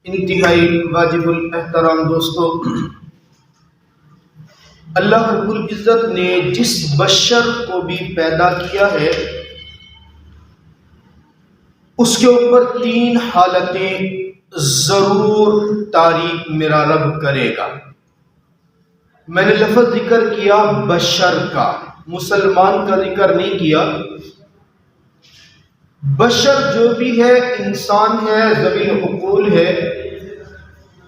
انتہائی واجب الاحترام دوستو، اللہ رب العزت نے جس بشر کو بھی پیدا کیا ہے اس کے اوپر تین حالتیں ضرور طاری میرا رب کرے گا۔ میں نے لفظ ذکر کیا بشر کا، مسلمان کا ذکر نہیں کیا۔ بشر جو بھی ہے، انسان ہے، ذوی العقول ہے،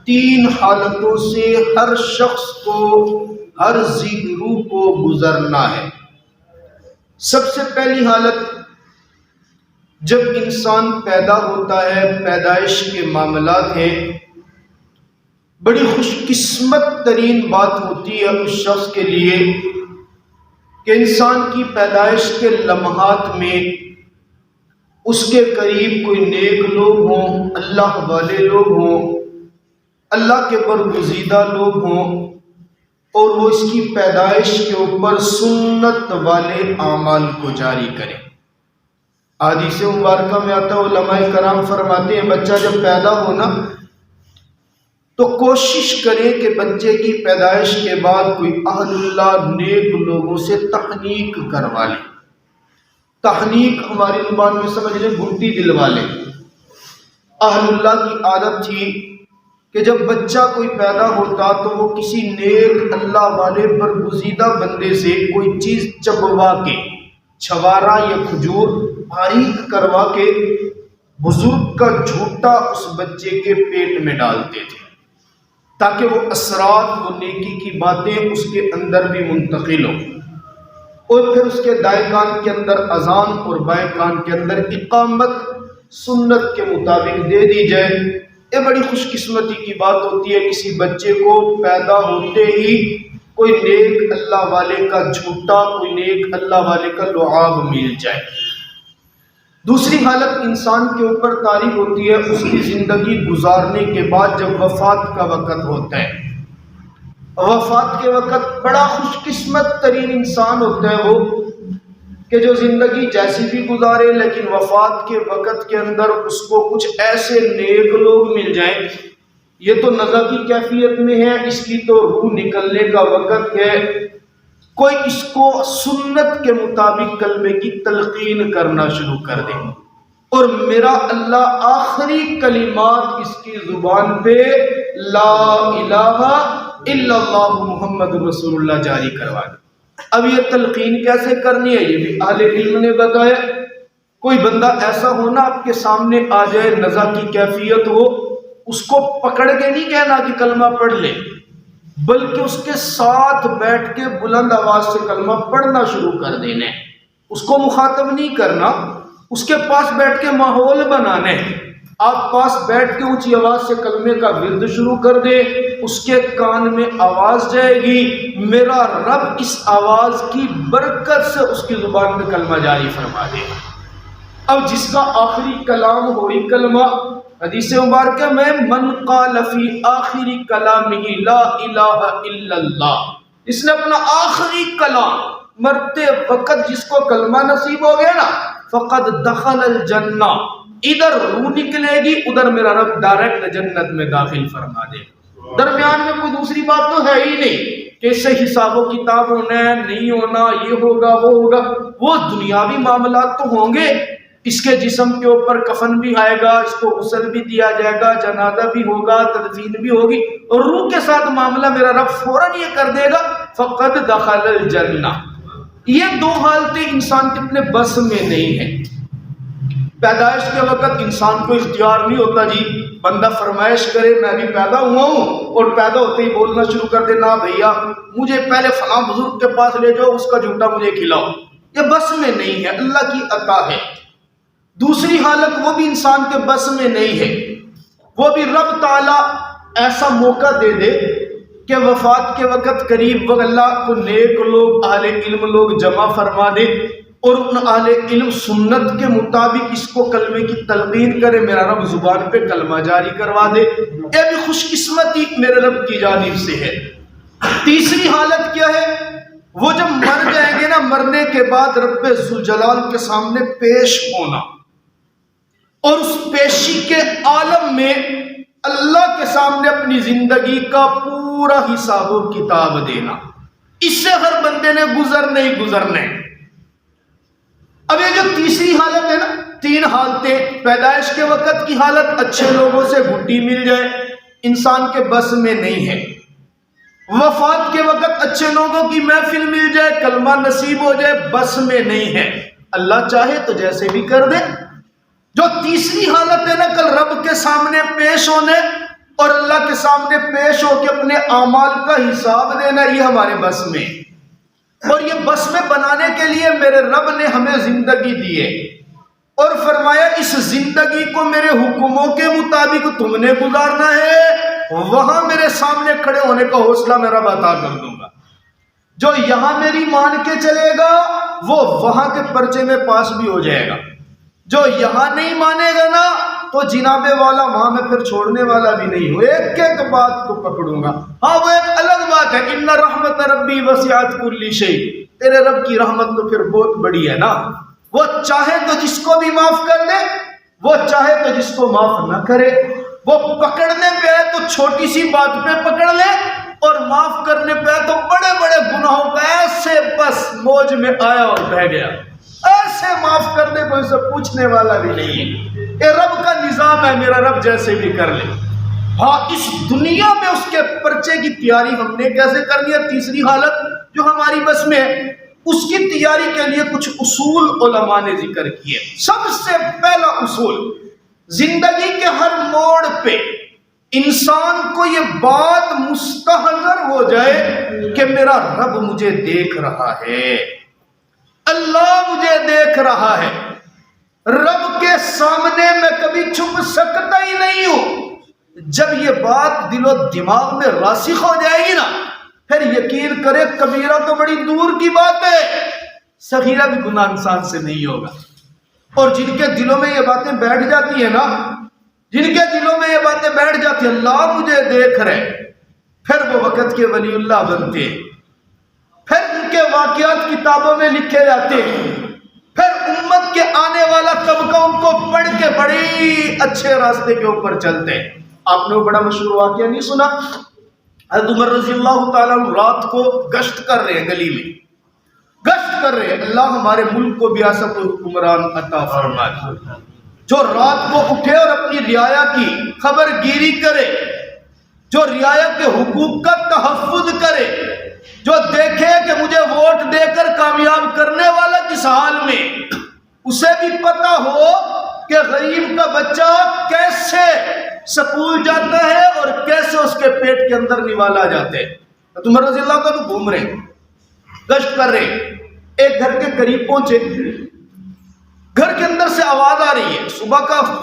تین حالتوں سے ہر شخص کو، ہر ذی روح کو گزرنا ہے۔ سب سے پہلی حالت، جب انسان پیدا ہوتا ہے، پیدائش کے معاملات ہیں، بڑی خوش قسمت ترین بات ہوتی ہے اس شخص کے لیے کہ انسان کی پیدائش کے لمحات میں اس کے قریب کوئی نیک لوگ ہوں، اللہ والے لوگ ہوں، اللہ کے برگزیدہ لوگ ہوں، اور وہ اس کی پیدائش کے اوپر سنت والے اعمال کو جاری کریں۔ حدیث مبارکہ میں آتا ہے، علماء کرام فرماتے ہیں بچہ جب پیدا ہونا تو کوشش کریں کہ بچے کی پیدائش کے بعد کوئی اہل اللہ نیک لوگوں سے تحنیک کروا لے۔ تحنیک ہماری زبان میں سمجھ لیں گھنٹی دلوا لے۔ اہل اللہ کی عادت تھی کہ جب بچہ کوئی پیدا ہوتا تو وہ کسی نیک اللہ والے برگزیدہ بندے سے کوئی چیز چبوا کے، چھوارا یا کھجور باریک کروا کے بزرگ کا جھوٹا اس بچے کے پیٹ میں ڈالتے تھے تاکہ وہ اثرات، وہ نیکی کی باتیں اس کے اندر بھی منتقل ہوں، اور پھر اس کے دائیں کان کے اندر اذان اور بائیں کان کے اندر اقامت سنت کے مطابق دے دی جائے۔ یہ بڑی خوش قسمتی کی بات ہوتی ہے کسی بچے کو پیدا ہوتے ہی کوئی نیک اللہ والے کا جھوٹا، کوئی نیک اللہ والے کا لعاب مل جائے۔ دوسری حالت انسان کے اوپر طاری ہوتی ہے اس کی زندگی گزارنے کے بعد، جب وفات کا وقت ہوتا ہے۔ وفات کے وقت بڑا خوش قسمت ترین انسان ہوتا ہے وہ کہ جو زندگی جیسی بھی گزارے، لیکن وفات کے وقت کے اندر اس کو کچھ ایسے نیک لوگ مل جائیں۔ یہ تو نزع کی کیفیت میں ہے، اس کی تو روح نکلنے کا وقت ہے، کوئی اس کو سنت کے مطابق کلمے کی تلقین کرنا شروع کر دے، اور میرا اللہ آخری کلمات اس کی زبان پہ لا الہ الا اللہ محمد رسول اللہ جاری کروا دے۔ اب یہ تلقین کیسے کرنی ہے یہ بھی اہل علم نے بتایا۔ کوئی بندہ ایسا ہونا آپ کے سامنے آ جائے، نزع کی کیفیت ہو، اس کو پکڑ کے نہیں کہنا کہ کلمہ پڑھ لے، بلکہ اس کے ساتھ بیٹھ کے بلند آواز سے کلمہ پڑھنا شروع کر دینا ہے۔ اس کو مخاطب نہیں کرنا، اس کے پاس بیٹھ کے ماحول بنانا ہے۔ آپ پاس بیٹھ کے اونچی آواز سے کلمے کا ورد شروع کر دے، اس کے کان میں آواز جائے گی، میرا رب اس آواز کی برکت سے اس کی زبان میں کلمہ جاری فرما دے۔ اب جس کا آخری کلام ہوئی کلمہ، حدیث مبارکہ میں من قال فی آخری کلامہ لا الہ الا اللہ، اس نے اپنا آخری کلام مرتے وقت جس کو کلمہ نصیب ہو گیا نا، فقد دخل الجنہ، ادھر روح نکلے گی، ادھر میرا رب ڈائریکٹ جنت میں داخل فرما دے۔ درمیان میں کوئی دوسری بات تو ہے ہی نہیں کہ اس سے حساب و کتاب ہونا ہے، نہیں ہونا، یہ ہوگا وہ ہوگا، وہ دنیاوی معاملات تو ہوں گے، اس کے جسم کے اوپر کفن بھی آئے گا، اس کو غسل بھی دیا جائے گا، جنازہ بھی ہوگا، تدفین بھی ہوگی، اور روح کے ساتھ معاملہ میرا رب فوراً یہ کر دے گا فقد دخل الجنہ۔ یہ دو حالتیں انسان کے اپنے بس میں نہیں ہیں۔ پیدائش کے وقت انسان کو اختیار نہیں ہوتا جی، بندہ فرمائش کرے میں بھی پیدا ہوا ہوں، اور پیدا ہوتے ہی بولنا شروع کر دے نا بھیا مجھے پہلے فلاں بزرگ کے پاس لے جاؤ، اس کا جھوٹا مجھے کھلاؤ۔ یہ بس میں نہیں ہے، اللہ کی عطا ہے۔ دوسری حالت وہ بھی انسان کے بس میں نہیں ہے، وہ بھی رب تعالیٰ ایسا موقع دے دے کہ وفات کے وقت قریب وہ اللہ کو نیک لوگ، اہل علم لوگ جمع فرما دے، اور ان اہل علم سنت کے مطابق اس کو کلمے کی تلقین کرے، میرا رب زبان پہ کلمہ جاری کروا دے۔ یہ بھی خوش قسمتی میرے رب کی جانب سے ہے۔ تیسری حالت کیا ہے؟ وہ جب مر جائیں گے نا، مرنے کے بعد رب ذوالجلال کے سامنے پیش ہونا، اور اس پیشی کے عالم میں اللہ کے سامنے اپنی زندگی کا پورا حساب و کتاب دینا. اس سے ہر بندے نے گزرنے. اب یہ جو تیسری حالت ہے نا، 3 حالتیں. پیدائش کے وقت کی حالت اچھے لوگوں سے گھٹی مل جائے، انسان کے بس میں نہیں ہے. وفات کے وقت اچھے لوگوں کی محفل مل جائے، کلمہ نصیب ہو جائے، بس میں نہیں ہے. اللہ چاہے تو جیسے بھی کر دے. جو تیسری حالت ہے نا، کل رب کے سامنے پیش ہونے اور اللہ کے سامنے پیش ہو کے اپنے اعمال کا حساب دینا، یہ ہمارے بس میں. اور یہ بس میں بنانے کے لیے میرے رب نے ہمیں زندگی دی ہے اور فرمایا اس زندگی کو میرے حکموں کے مطابق تم نے گزارنا ہے. وہاں میرے سامنے کھڑے ہونے کا حوصلہ میرا عطا کر دوں گا. جو یہاں میری مان کے چلے گا وہ وہاں کے پرچے میں پاس بھی ہو جائے گا. جو یہاں نہیں مانے گا نا تو جناب والا وہاں میں پھر چھوڑنے والا بھی نہیں ہوں. ایک ایک بات کو پکڑوں گا. ہاں وہ ایک الگ بات ہے، ان رحمت ربی وسعت کل شیء. تیرے رب کی رحمت تو پھر بہت بڑی ہے نا. وہ چاہے تو جس کو بھی معاف کر دے، وہ چاہے تو جس کو معاف نہ کرے. وہ پکڑنے پہ ہے تو چھوٹی سی بات پہ پکڑ لے، اور معاف کرنے پہ ہے تو بڑے بڑے گناہوں پہ ایسے بس موج میں آیا اور بہ گیا. ایسے معاف کرنے کو اسے پوچھنے والا بھی نہیں ہے. یہ رب کا نظام ہے، میرا رب جیسے بھی کر لے. ہاں اس دنیا میں اس کے پرچے کی تیاری ہم نے کیسے کرنی ہے؟ تیسری حالت جو ہماری بس میں ہے، اس کی تیاری کے لیے کچھ اصول علماء نے ذکر کیے. سب سے پہلا اصول، زندگی کے ہر موڑ پہ انسان کو یہ بات مستحضر ہو جائے کہ میرا رب مجھے دیکھ رہا ہے، اللہ مجھے دیکھ رہا ہے. رب کے سامنے میں کبھی چھپ سکتا ہی نہیں ہوں. جب یہ بات دل و دماغ میں راسخ ہو جائے گی نا، پھر یقین کرے کبیرہ تو بڑی دور کی بات ہے، صغیرہ بھی گناہ انسان سے نہیں ہوگا. اور جن کے دلوں میں یہ باتیں بیٹھ جاتی ہیں نا، جن کے دلوں میں یہ باتیں بیٹھ جاتی ہیں اللہ مجھے دیکھ رہے، پھر وہ وقت کے ولی اللہ بنتے ہیں. پھر ان کے واقعات کتابوں میں لکھے جاتے ہیں. پھر امت کے آنے والا طبقہ ان کو پڑھ کے بڑی اچھے راستے کے اوپر چلتے ہیں. آپ نے وہ بڑا مشہور واقعہ نہیں سنا؟ حضرت عمر رضی اللہ تعالیٰ رات کو گشت کر رہے ہیں، گلی میں گشت کر رہے ہیں. اللہ ہمارے ملک کو بیاست و حکمران عطا فرمائے، جو رات کو اٹھے اور اپنی رعایا کی خبر گیری کرے، جو رعایا کے حقوق کا تحفظ کرے، جو دیکھے کہ مجھے ووٹ دے کر کامیاب کرنے والا کس حال میں، اسے بھی پتا ہو کہ غریب کا بچہ کیسے سکول جاتا ہے اور کیسے اس کے پیٹ کے اندر نوالا جاتے ہیں. عمر رضی اللہ کا تو گھوم رہے، گشت کر رہے. ایک گھر کے قریب پہنچے، گھر کے اندر سے آواز آ رہی ہے.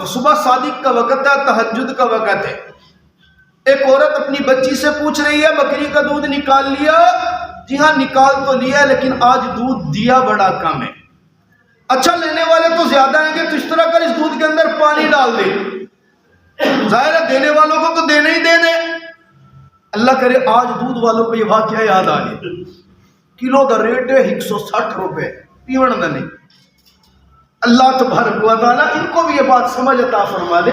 صبح صادق کا وقت ہے، تہجد کا وقت ہے. ایک عورت اپنی بچی سے پوچھ رہی ہے بکری کا دودھ نکال لیا؟ جی ہاں نکال تو لیا، لیکن آج دودھ دیا بڑا کم ہے. اچھا لینے والے تو زیادہ ہیں گے، تو اس طرح کر اس دودھ کے اندر پانی ڈال دے. ظاہر ہے دینے والوں کو تو دینے ہی دینے. اللہ کرے آج دودھ والوں کو یہ واقعہ یاد آ گیا. کلو کا ریٹ ہے 160 روپے، پیوڑ نہ نہیں. اللہ تبارک و تعالیٰ ان کو بھی یہ بات سمجھ عطا فرما دے.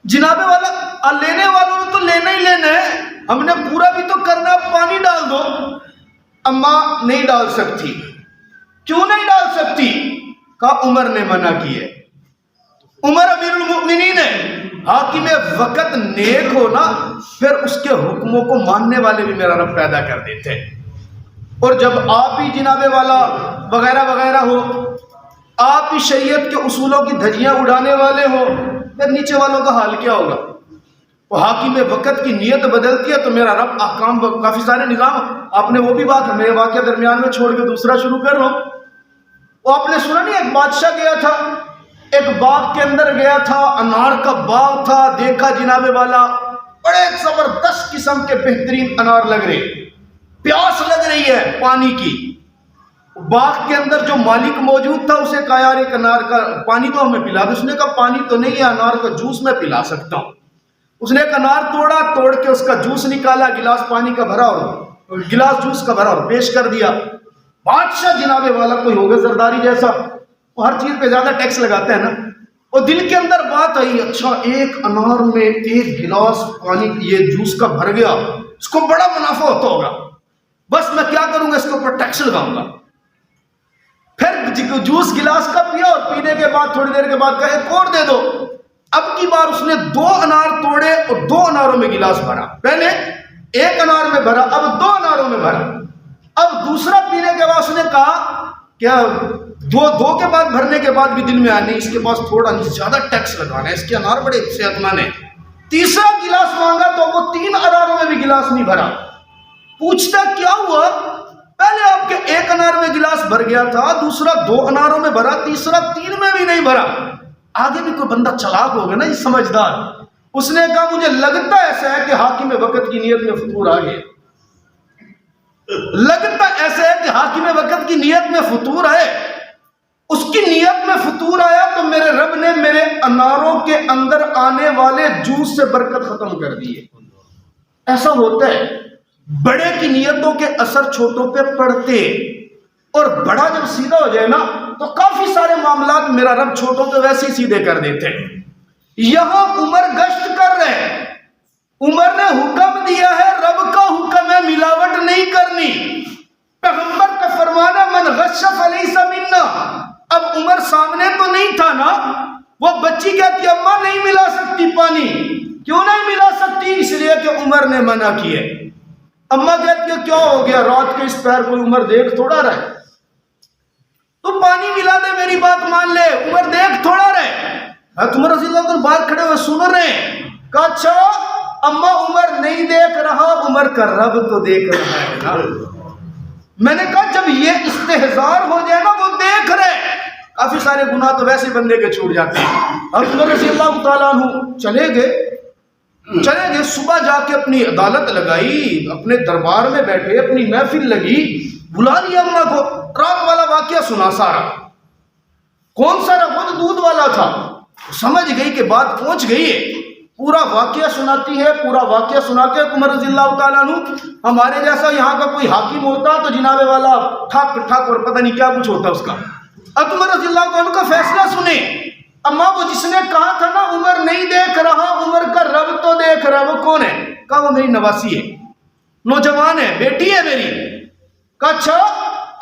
جناب والا لینے والوں نے تو لینا ہی لینا ہے، ہم نے پورا بھی تو کرنا ہے، پانی ڈال دو. اماں نہیں ڈال سکتی. کیوں نہیں ڈال سکتی؟ کہا عمر نے منع کی ہے. عمر امیر المؤمنین ہے، حاکم وقت نیک ہو نا، پھر اس کے حکموں کو ماننے والے بھی میرا رب پیدا کر دیتے ہیں. اور جب آپ ہی جناب والا وغیرہ وغیرہ ہو، آپ ہی شریعت کے اصولوں کی دھجیاں اڑانے والے ہو، پھر نیچے والوں کا حال کیا ہوگا؟ وہ حاکم وقت کی نیت بدلتی ہے تو میرا رب احکام کافی سارے نظام. آپ نے وہ بھی بات ہمیں واقعہ درمیان میں چھوڑ کے دوسرا شروع کر رہا ہوں. وہ آپ نے سنا نہیں، ایک بادشاہ گیا تھا، ایک باغ کے اندر گیا تھا، انار کا باغ تھا. دیکھا جناب والا بڑے زبردست قسم کے بہترین انار لگ رہے، پیاس لگ رہی ہے پانی کی. باغ کے اندر جو مالک موجود تھا اسے کہا یار ایک انار کا پانی تو ہمیں پلا دو. اس نے کہا پانی تو نہیں ہے، انار کا جوس میں پلا سکتا ہوں. اس نے ایک انار توڑ کے اس کا جوس نکالا، گلاس پانی کا بھرا اور گلاس جوس کا بھرا اور پیش کر دیا. بادشاہ جناب والا کوئی ہوگا زرداری جیسا، وہ ہر چیز پہ زیادہ ٹیکس لگاتا ہے نا، اور دل کے اندر بات آئی، اچھا ایک انار میں ایک گلاس پانی یہ جوس کا بھر گیا، اس کو بڑا منافع ہوتا ہوگا، بس میں کیا کروں گا، اس کے اوپر ٹیکس لگاؤں گا۔ پھر جوس گلاس کا پیا اور پینے کے بعد تھوڑی دیر کے بعد کہا ایک اور دے دو۔ اب کی بار اس نے 2 انار توڑے اور 2 اناروں میں گلاس بھرا، پہلے 1 انار میں بھرا، اب 2 اناروں میں بھرا۔ اب دوسرا پینے کے بعد اس نے کہا کیا 2 کے بعد بھرنے کے بعد بھی دل میں آنے اس کے پاس تھوڑا زیادہ ٹیکس لگانا ہے، اس کے انار بڑے صحت مند ہیں۔ تیسرا گلاس مانگا تو وہ 3 اناروں میں بھی گلاس نہیں بھرا۔ پوچھتا کیا ہوا، پہلے آپ کے 1 انار میں گلاس بھر گیا تھا، دوسرا 2 اناروں میں بھرا، تیسرا 3 میں بھی نہیں بھرا۔ آگے بھی کوئی بندہ چلاک ہوگا نا، یہ سمجھدار، اس نے کہا مجھے لگتا ایسا ہے کہ حاکم وقت کی نیت میں فطور آ گیا، لگتا ایسا ہے کہ حاکم وقت کی نیت میں فطور ہے، اس کی نیت میں فطور آیا تو میرے رب نے میرے اناروں کے اندر آنے والے جوس سے برکت ختم کر دی ہے۔ ایسا ہوتا ہے، بڑے کی نیتوں کے اثر چھوٹوں پہ پڑتے، اور بڑا جب سیدھا ہو جائے نا تو کافی سارے معاملات میرا رب چھوٹوں پہ ویسے ہی سیدھے کر دیتے ہیں۔ یہاں عمر گشت کر رہے، عمر نے حکم دیا ہے، رب کا حکم ہے ملاوٹ نہیں کرنی، پیغمبر کا فرمان ہے من غش فلیس منا۔ اب عمر سامنے تو نہیں تھا نا، وہ بچی کہتی اماں نہیں ملا سکتی پانی، کیوں نہیں ملا سکتی؟ اس لیے کہ عمر نے منع کی ہے۔ اماں کہتی ہے کیا ہو گیا، رات کے اس پہر کوئی عمر دیکھ تھوڑا رہے، تو پانی ملا دے، میری بات مان لے، عمر دیکھ تھوڑا رہے۔ عمر رضی اللہ عنہ باہر کھڑے ہوئے سن رہے ہیں، کہا اچھا اماں عمر نہیں دیکھ رہا، عمر کا رب تو دیکھ رہا ہے نا۔ میں نے کہا جب یہ استحضار ہو جائے نا، وہ دیکھ رہے، کافی سارے گناہ تو ویسے بندے کے چھوٹ جاتے ہیں۔ عمر رضی اللہ تعالیٰ عنہ چلے گئے، صبح جا کے اپنی عدالت لگائی، اپنے دربار میں بیٹھے، اپنی محفل لگی، بلا لیا اماں کو، رات والا واقعہ سنا سارا۔ کون سا رب؟ وہ تو دودھ والا تھا۔ سمجھ گئی کہ بات پہنچ گئی ہے، پورا واقعہ سناتی ہے، پورا واقعہ سنا کے عمر رضی اللہ تعالیٰ عنہ، ہمارے جیسا یہاں کا کوئی حاکم ہوتا تو جناب والا ٹھاک ٹھاک اور پتہ نہیں کیا کچھ ہوتا اس کا۔ عمر رضی اللہ تعالیٰ عنہ کا فیصلہ سنے، اماں وہ جس نے کہا تھا نا عمر نہیں دیکھ رہا، عمر کا رب تو دیکھ رہا ہے، وہ کون ہے؟ کہا وہ میری نواسی ہے، نوجوان ہے، بیٹی ہے میری۔ کہا اچھا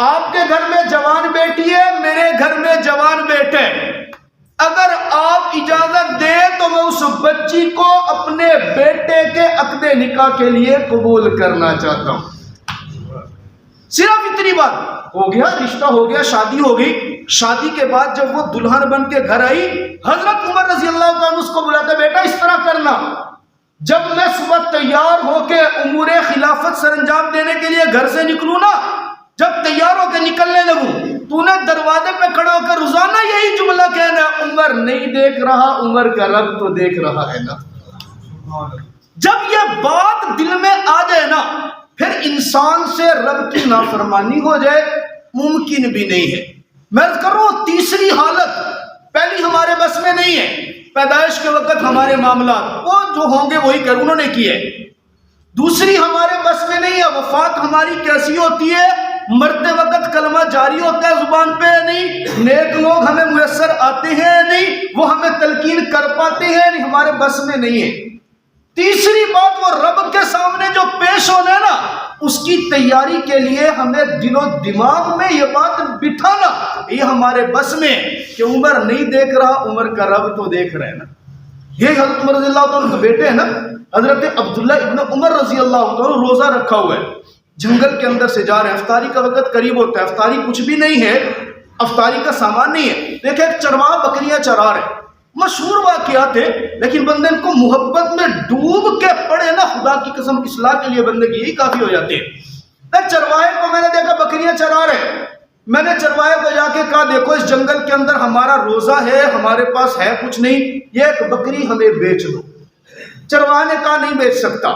آپ کے گھر میں جوان بیٹی ہے، میرے گھر میں جوان بیٹے، اگر آپ اجازت دیں تو میں اس بچی کو اپنے بیٹے کے عقد نکاح کے لیے قبول کرنا چاہتا ہوں۔ صرف اتنی بات ہو گیا، رشتہ ہو گیا، شادی ہو گئی۔ شادی کے بعد جب وہ دلہن بن کے گھر آئی، حضرت عمر رضی اللہ عنہ اس کو بلاتے، بیٹا اس طرح کرنا، جب میں صبح تیار ہو کے امور خلافت سر انجام دینے کے لیے گھر سے نکلوں نا، جب تیار ہو کے نکلنے لگوں، تو نے دروازے پہ کھڑے ہو کر روزانہ یہی جملہ کہنا، عمر نہیں دیکھ رہا، عمر کا رب تو دیکھ رہا ہے نا۔ جب یہ بات دل میں آ جائے نا، پھر انسان سے رب کی نافرمانی ہو جائے ممکن بھی نہیں ہے۔ میں کروں تیسری حالت، پہلی ہمارے بس میں نہیں ہے، پیدائش کے وقت ہمارے معاملات وہ جو ہوں گے وہی کر انہوں نے کیے۔ دوسری ہمارے بس میں نہیں ہے، وفات ہماری کیسی ہوتی ہے، مرتے وقت کلمہ جاری ہوتا ہے زبان پہ نہیں، نیک لوگ ہمیں میسر آتے ہیں نہیں، وہ ہمیں تلقین کر پاتے ہیں نہیں، ہمارے بس میں نہیں ہے۔ تیسری بات وہ رب کے سامنے جو پیش ہونا ہے نا، اس کی تیاری کے لیے ہمیں دل و دماغ میں یہ بات بٹھانا، یہ ہمارے بس میں کہ عمر نہیں دیکھ رہا، عمر کا رب تو دیکھ رہے ہیں نا۔ یہ حضرت عمر رضی اللہ عنہ کے بیٹے ہیں نا، حضرت عبداللہ ابن عمر رضی اللہ عنہ، روزہ رکھا ہوا ہے، جنگل کے اندر سے جا رہے ہیں، افطاری کا وقت قریب ہوتا ہے، افطاری کچھ بھی نہیں ہے، افطاری کا سامان نہیں ہے، دیکھیں ایک چرواہ بکریاں چرا رہے، مشہور واقعات ہے، لیکن بندے ان کو محبت میں ڈوب کے پڑے نا، خدا کی قسم اصلاح کے لیے بندے کی یہی کافی ہو جاتے ہیں۔ چرواہے کو میں نے دیکھا بکریاں چرا رہے، میں نے چرواہے کو جا کے کہا دیکھو اس جنگل کے اندر ہمارا روزہ ہے، ہمارے پاس ہے کچھ نہیں، یہ ایک بکری ہمیں بیچ دو۔ چرواہے نے کہا نہیں بیچ سکتا،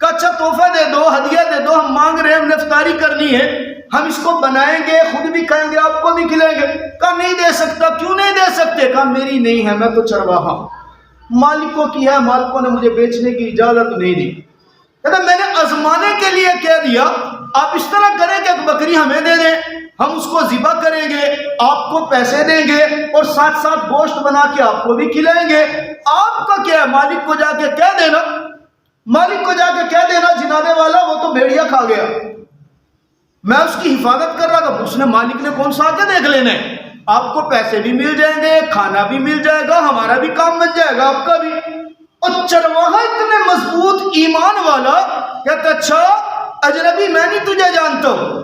کہا اچھا تحفہ دے دو، ہدیہ دے دو، ہم مانگ رہے ہیں، ہم نے افطاری کرنی ہے، ہم اس کو بنائیں گے، خود بھی کھائیں گے، آپ کو بھی کھلائیں گے۔ کہا نہیں دے سکتا، کیوں نہیں دے سکتے؟ کہا میری نہیں ہے، میں تو چرواہا ہوں، مالکوں کی ہے، مالکوں نے مجھے بیچنے کی اجازت نہیں دی۔ کہتا میں نے آزمانے کے لیے کہہ دیا، آپ اس طرح کریں کہ ایک بکری ہمیں دے دیں، ہم اس کو ذبح کریں گے، آپ کو پیسے دیں گے اور ساتھ ساتھ گوشت بنا کے آپ کو بھی کھلائیں گے۔ آپ کا کیا ہے؟ مالک کو جا کے کہہ دینا، مالک کو جا کے کہہ دینا جناب والا وہ تو بھیڑیا کھا گیا، میں اس کی حفاظت کر رہا تھا، اس نے مالک نے کون سا آگے دیکھ لینا ہے؟ آپ کو پیسے بھی مل جائیں گے، کھانا بھی مل جائے گا، ہمارا بھی کام بن جائے گا، آپ کا بھی۔ اور چرواہا اتنے مضبوط ایمان والا کہتا اچھا اجنبی میں نہیں تجھے جانتا ہوں،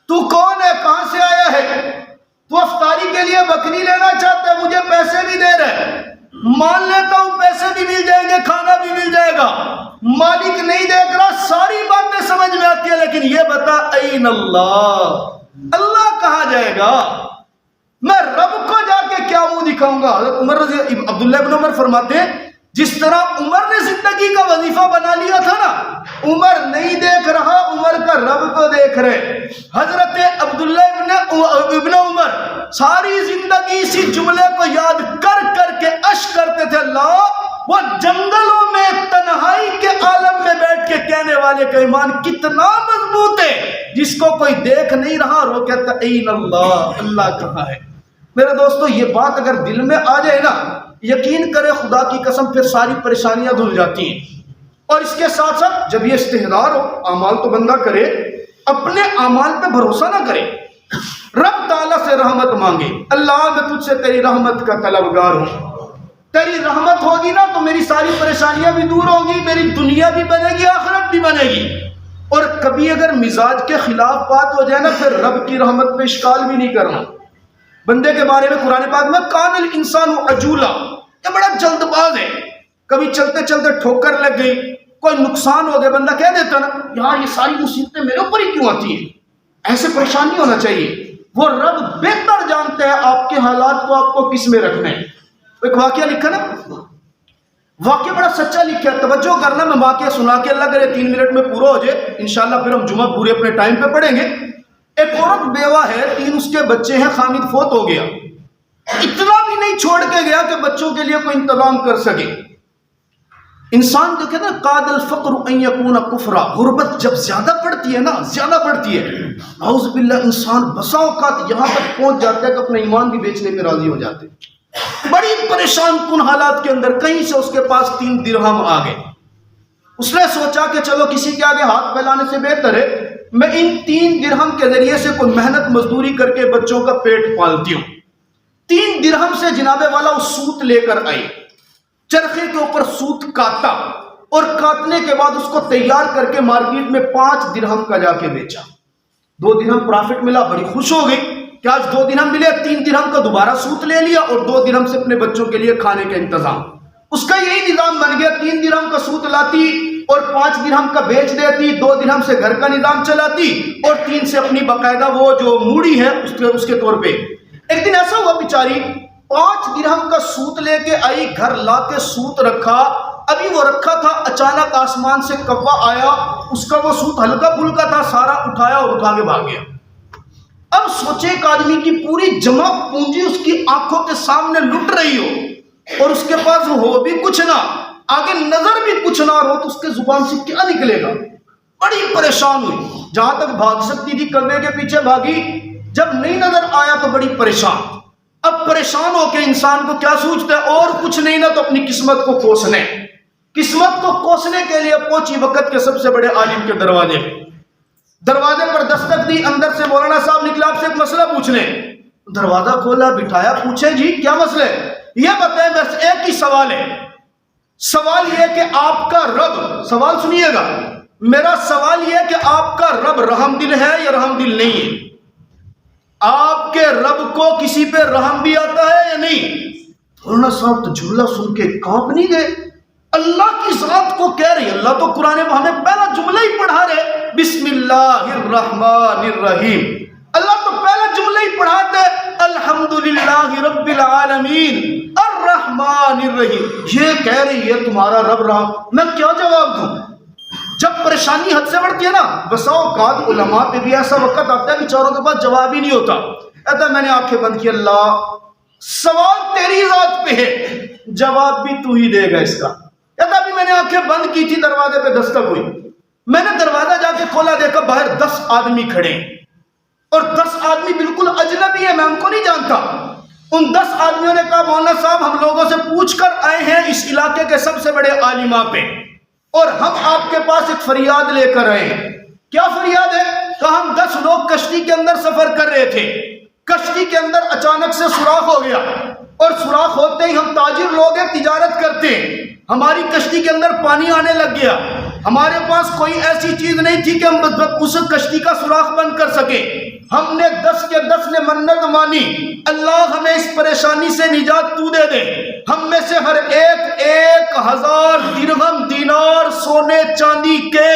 تو کون ہے، کہاں سے آیا ہے، تو افطاری کے لیے بکری لینا چاہتا ہے، مجھے پیسے بھی دے رہے، مان لیتا ہوں پیسے بھی مل جائیں گے، کھانا بھی مل جائے گا، مالک نہیں دیکھ رہا، ساری باتیں سمجھ میں آتی ہے، لیکن یہ بتا این اللہ، اللہ کہاں جائے گا، میں رب کو جا کے کیا منہ دکھاؤں گا۔ حضرت عمر عبداللہ ابن عمر فرماتے ہیں جس طرح عمر نے زندگی کا وظیفہ بنا لیا تھا نا، عمر نہیں دیکھ رہا، عمر کا رب کو دیکھ رہے۔ حضرت عبداللہ ابن عمر ساری زندگی اسی جملے کو یاد کر کر کے اشک کرتے تھے، اللہ وہ جنگلوں میں تنہائی کے عالم میں بیٹھ کے کہنے والے کا ایمان کتنا مضبوط ہے، جس کو کوئی دیکھ نہیں رہا اور وہ کہتا این اللہ، اللہ کہاں ہے۔ میرے دوستو یہ بات اگر دل میں آ جائے نا، یقین کرے خدا کی قسم پھر ساری پریشانیاں دھل جاتی ہیں۔ اور اس کے ساتھ ساتھ جب یہ استحضار ہو، اعمال تو بندہ کرے، اپنے اعمال پہ بھروسہ نہ کرے، رب تعالیٰ سے رحمت مانگے، اللہ میں تجھ سے تیری رحمت کا طلبگار ہوں، تیری رحمت ہوگی نا تو میری ساری پریشانیاں بھی دور ہوگی، میری دنیا بھی بنے گی، آخرت بھی بنے گی۔ اور کبھی اگر مزاج کے خلاف بات ہو جائے نا، پھر رب کی رحمت پہ اشکال بھی نہیں کرنا۔ بندے کے بارے میں قرآن پاک میں کان الانسان عجولا، یہ بڑا جلد باز ہے، کبھی چلتے چلتے ٹھوکر لگ گئی، کوئی نقصان ہو گیا، بندہ کہہ دیتا نا یار یہ ساری مصیبتیں میرے اوپر ہی کیوں آتی ہیں، ایسے پریشان نہیں ہونا چاہیے۔ وہ رب بہتر جانتے ہیں آپ کے حالات کو، آپ کو کس میں رکھنا ہے۔ ایک واقعہ لکھا نا، واقعہ بڑا سچا لکھا ہے، توجہ کرنا، میں واقعہ سنا کے اللہ کرے 3 منٹ میں پورا ہو جائے، انشاءاللہ پھر ہم جمعہ پورے اپنے ٹائم پہ پڑھیں گے۔ ایک عورت بیوہ ہے، 3 اس کے بچے ہیں، خامد فوت ہو گیا، اتنا بھی نہیں چھوڑ کے گیا کہ بچوں کے لیے کوئی انتظام کر سکے۔ انسان جو کہتا ہے قاد الفقر ان یکون کفرا، غربت جب زیادہ بڑھتی ہے نا، زیادہ بڑھتی ہے، اعوذ باللہ، انسان بسا اوقات یہاں تک پہنچ جاتا ہے کہ اپنا ایمان بھی بیچنے میں راضی ہو جاتے ہیں۔ بڑی پریشان کن حالات کے اندر کہیں سے اس کے پاس 3 درہم آ گئے، اس نے سوچا کہ چلو کسی کے آگے ہاتھ پھیلانے سے بہتر ہے میں ان 3 درہم کے ذریعے سے کوئی محنت مزدوری کر کے بچوں کا پیٹ پالتی ہوں۔ 3 درہم سے جناب والا وہ سوت لے کر آئی، چرخے کے اوپر سوت کاٹا اور کاٹنے کے بعد اس کو تیار کر کے مارکیٹ میں 5 درہم کا جا کے بیچا۔ 2 درہم پرافٹ ملا، بڑی خوش ہو گئی کہ آج 2 درہم ملے، 3 درہم کا دوبارہ سوت لے لیا اور 2 درہم سے اپنے بچوں کے لیے کھانے کا انتظام۔ اس کا یہی نظام بن گیا، 3 درہم کا سوت لاتی اور 5 درہم کا بیچ دیتی، 2 درہم سے گھر کا نظام چلاتی اور 3 سے اپنی باقاعدہ وہ جو موڑی ہے اس کے طور پہ۔ ایک دن ایسا ہوا بیچاری 5 درہم کا سوت لے کے آئی، گھر لا کے سوت رکھا، ابھی وہ رکھا تھا، اچانک آسمان سے کوا آیا، اس کا وہ سوت ہلکا پھلکا تھا، سارا اٹھایا اور اٹھا کے بھاگ گیا۔ اب سوچے ایک آدمی کی پوری جمع پونجی اس کی آنکھوں کے سامنے لٹ رہی ہو اور اس کے پاس ہو بھی کچھ نہ، آگے نظر بھی کچھ نہ ہو تو اس کے زبان سے کیا نکلے گا؟ بڑی پریشان ہوئی، جہاں تک بھاگ سکتی تھی کوے کے پیچھے بھاگی، جب نہیں نظر آیا تو بڑی پریشان۔ اب پریشان ہو کے انسان کو کیا سوچتا ہے، اور کچھ نہیں نہ تو اپنی قسمت کو کوسنے، قسمت کو کوسنے کے لیے پہنچی وقت کے سب سے بڑے عالم کے دروازے پہ، دروازے پر دستک دی، اندر سے مولانا صاحب نکلا آپ سے ایک مسئلہ پوچھنے۔ دروازہ کھولا، بٹھایا، پوچھے جی کیا مسئلہ ہے؟ یہ بتائیں، بس ایک ہی سوال ہے، سوال یہ کہ آپ کا رب، سوال سنیے گا، میرا سوال یہ کہ آپ کا رب رحم دل ہے یا رحم دل نہیں ہے؟ آپ کے رب کو کسی پہ رحم بھی آتا ہے یا نہیں؟ مولانا صاحب تو جملہ سن کے کانپ نہیں گئے، اللہ کی ذات کو کہہ رہی، اللہ تو قرآن میں ہمیں پہلا جملہ ہی پڑھا رہے، بسم اللہ الرحمن الرحیم، اللہ تو پہلا جملہ ہی پڑھاتے الحمدللہ رب العالمین الرحمن الرحیم، یہ کہہ رہی ہے تمہارا رب رحم، میں کیا جواب دوں؟ جب پریشانی حد سے بڑھتی ہے نا، بسا اوقات علماء پہ بھی ایسا وقت آتا ہے بیچاروں کے پاس جواب ہی نہیں ہوتا، کہتا ہے میں نے آنکھیں بند کی، اللہ سوال تیری ذات پہ ہے، جواب بھی تو ہی دے گا اس کا۔ کہتا ابھی میں نے آنکھیں بند کی تھی، دروازے پہ دستک ہوئی، میں نے دروازہ جا کے کھولا، دیکھا باہر 10 آدمی کھڑے، اور 10 آدمی بالکل اجنبی ہے، میں ان کو نہیں جانتا۔ ان 10 آدمیوں نے کہا مولانا صاحب ہم لوگوں سے پوچھ کر آئے ہیں اس علاقے کے سب سے بڑے عالماں پہ، اور ہم آپ کے پاس ایک فریاد لے کر آئے ہیں۔ کیا فریاد ہے؟ کہ ہم 10 لوگ کشتی کے اندر سفر کر رہے تھے، کشتی کے اندر اچانک سے سوراخ ہو گیا، اور سوراخ ہوتے ہی ہم تاجر لوگ ہیں، تجارت کرتے ہیں، ہماری کشتی کے اندر پانی آنے لگ گیا، ہمارے پاس کوئی ایسی چیز نہیں تھی کہ ہم اس کشتی کا سوراخ بند کر سکے۔ ہم نے 10 کے 10 نے منت مانی، اللہ ہمیں اس پریشانی سے نجات تو دے دے، ہم میں سے ہر ایک 1000 درہم دینار سونے چاندی کے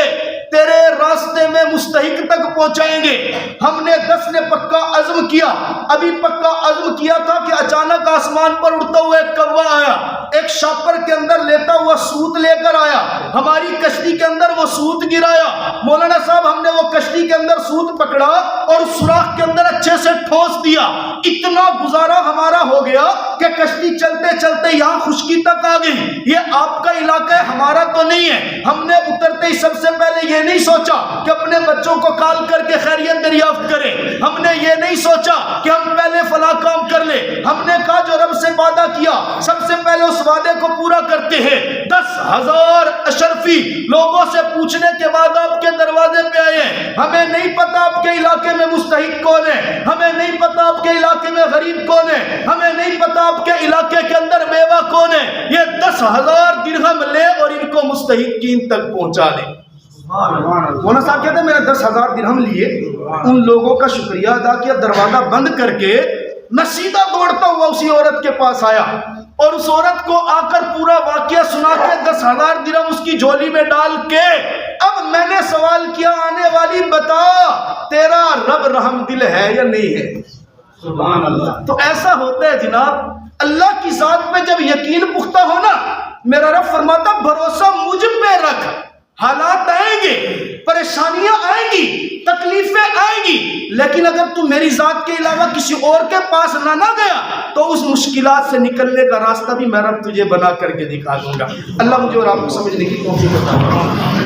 تیرے راستے میں مستحق تک پہنچائیں گے۔ ہم نے 10 نے پکا عزم کیا، ابھی پکا عزم کیا تھا کہ اچانک آسمان پر اڑتا ہوا ایک کوا آیا، ایک شاپر کے اندر لیتا ہوا سوت لے کر آیا، ہماری کشتی کے اندر وہ سوت گرایا۔ مولانا صاحب ہم نے وہ کشتی کے اندر سوت پکڑا اور سوراخ کے اندر اچھے سے ٹھوس دیا، اتنا گزارا ہمارا ہو گیا کہ کشتی چلتے چلتے یہاں خشکی تک آ گئی۔ یہ آپ کا علاقہ ہے، ہمارا تو نہیں ہے۔ ہم نے اترتے ہی سب سے پہلے یہ نہیں سوچا کہ اپنے بچوں کو کال کر کے خیریت دریافت کریں، ہم نے یہ نہیں سوچا کہ ہم پہلے فلاں کام کر لیں، ہم نے کہا جو رب سے وعدہ کیا سب سے پہلے اس وعدے کو پورا کرتے ہیں۔ 10,000 اشرفی لوگوں سے پوچھنے کے بعد آپ کے دروازے پہ آئے ہیں۔ ہمیں نہیں پتا آپ کے علاقے میں مستحق کون ہے، ہمیں نہیں پتا آپ کے علاقے میں غریب کون ہے، ہمیں نہیں پتا آپ کے علاقے کے اندر بیوہ کون ہے۔ یہ 10,000 درہم لے اور ان کو مستحقین تک پہنچا دے۔ مولانا صاحب کہتے ہیں میں نے 10,000 درہم لیے، ان لوگوں کا شکریہ ادا کیا، دروازہ بند کر کے میں سیدھا دوڑتا ہوا اسی عورت کے پاس آیا، اور اس عورت کو آ کر پورا واقعہ سنا کے 10,000 درہم اس کی جھولی میں ڈال کے اب میں نے سوال کیا آنے والی بتا تیرا رب رحم دل ہے یا نہیں ہے؟ سبحان اللہ۔ تو ایسا ہوتا ہے جناب، اللہ کی ذات پہ جب یقین پختہ ہونا، میرا رب فرماتا بھروسہ مجھ پہ رکھ، حالات آئیں گے، پریشانیاں آئیں گی، تکلیفیں آئیں گی، لیکن اگر تو میری ذات کے علاوہ کسی اور کے پاس نہ گیا تو اس مشکلات سے نکلنے کا راستہ بھی میں رب تجھے بنا کر کے دکھا دوں گا۔ اللہ مجھے اور آپ کو سمجھنے کی توفیق عطا فرمائے۔